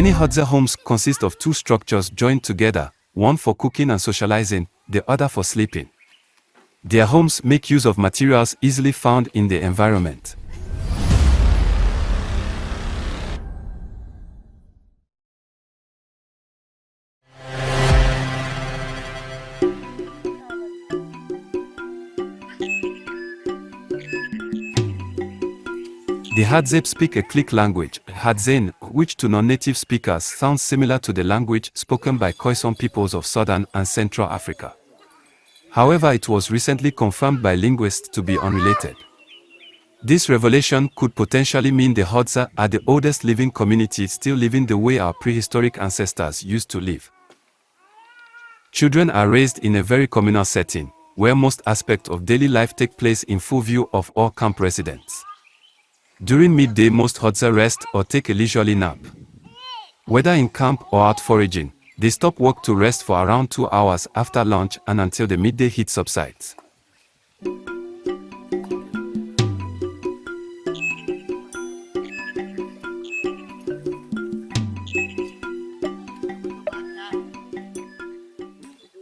Many Hadzabe homes consist of two structures joined together, one for cooking and socializing, the other for sleeping. Their homes make use of materials easily found in the environment. The Hadzabe speak a click language, Hadzabe, which to non-native speakers sounds similar to the language spoken by Khoisan peoples of southern and central Africa. However, it was recently confirmed by linguists to be unrelated. This revelation could potentially mean the Hadzabe are the oldest living community still living the way our prehistoric ancestors used to live. Children are raised in a very communal setting, where most aspects of daily life take place in full view of all camp residents. During midday, most Hadzabe rest or take a leisurely nap. Whether in camp or out foraging, they stop work to rest for around 2 hours after lunch and until the midday heat subsides.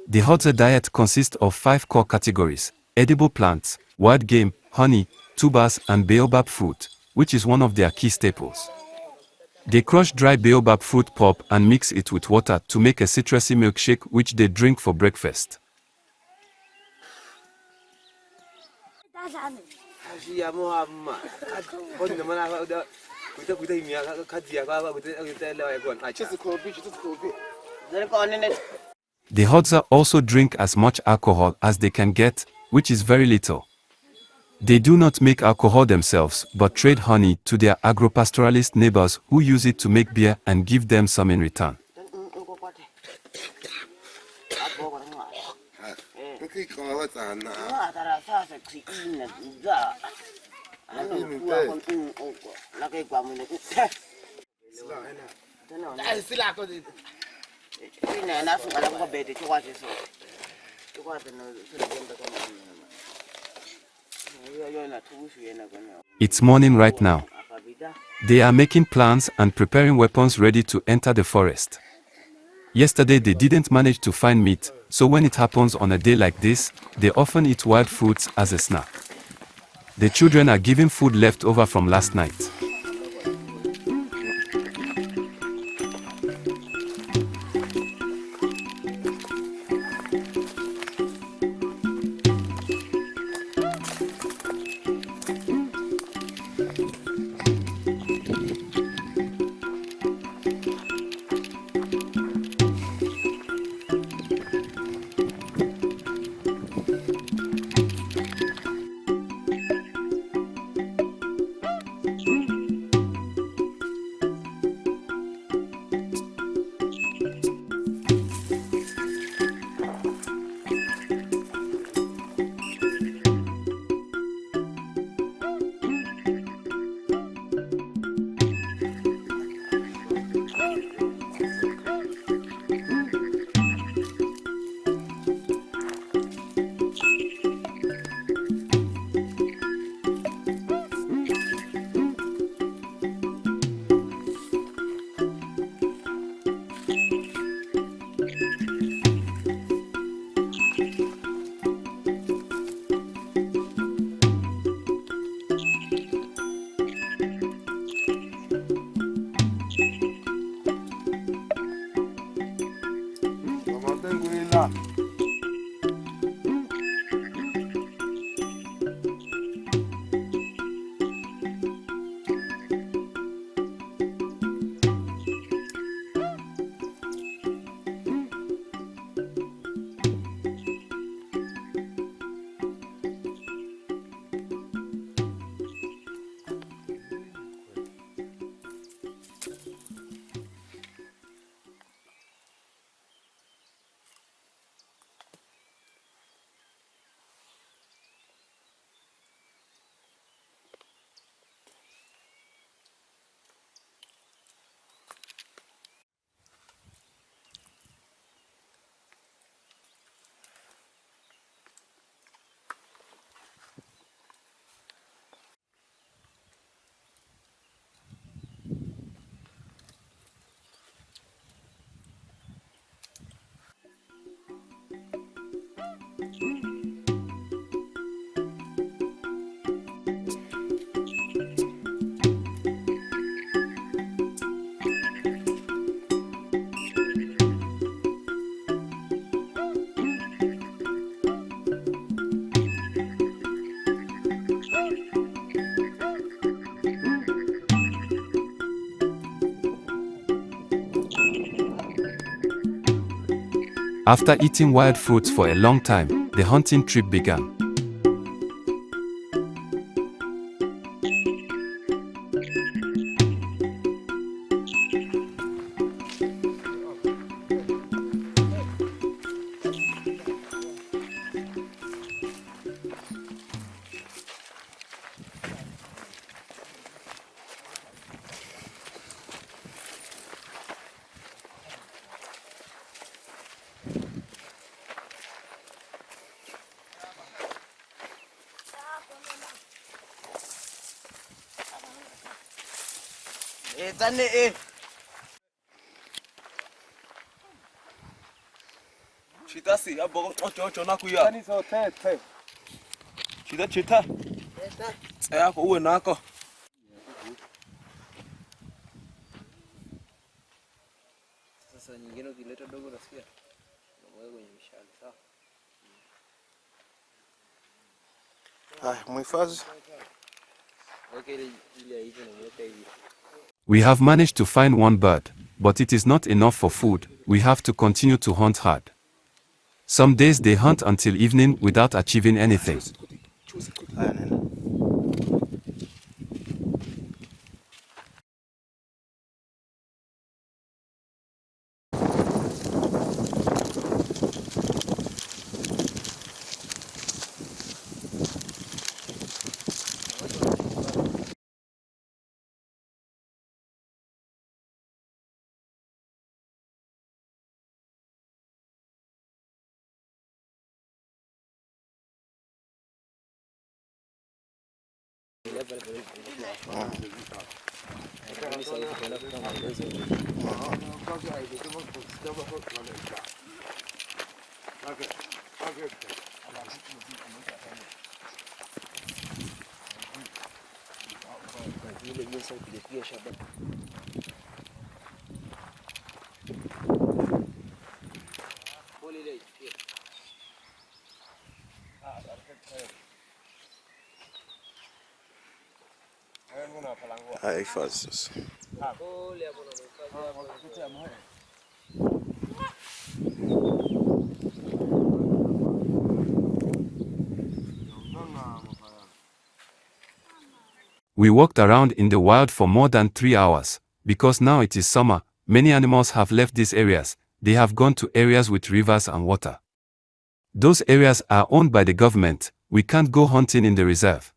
The Hadzabe diet consists of 5 core categories: edible plants, wild game, honey, tubers, and baobab fruit, which is one of their key staples. They crush dry baobab fruit pulp and mix it with water to make a citrusy milkshake which they drink for breakfast. The Hadzabe also drink as much alcohol as they can get, which is very little. They do not make alcohol themselves, but trade honey to their agropastoralist neighbors who use it to make beer and give them some in return. It's morning right now. They are making plans and preparing weapons ready to enter the forest. Yesterday they didn't manage to find meat, so when it happens on a day like this, they often eat wild fruits as a snack. The children are given food left over from last night. After eating wild fruits for a long time, the hunting trip began. Chitasi abo ocho na kuya. Ani so te. Chita. Hapo uwe nako. Sasa nyingine ukileta dogo nasikia. Unamweka kwenye mishale, sawa? Mhifadhi. We have managed to find one bird, but it is not enough for food. We have to continue to hunt hard. Some days they hunt until evening without achieving anything. We walked around in the wild for more than 3 hours. Because now it is summer, many animals have left these areas. They have gone to areas with rivers and water. Those areas are owned by the government. We can't go hunting in the reserve.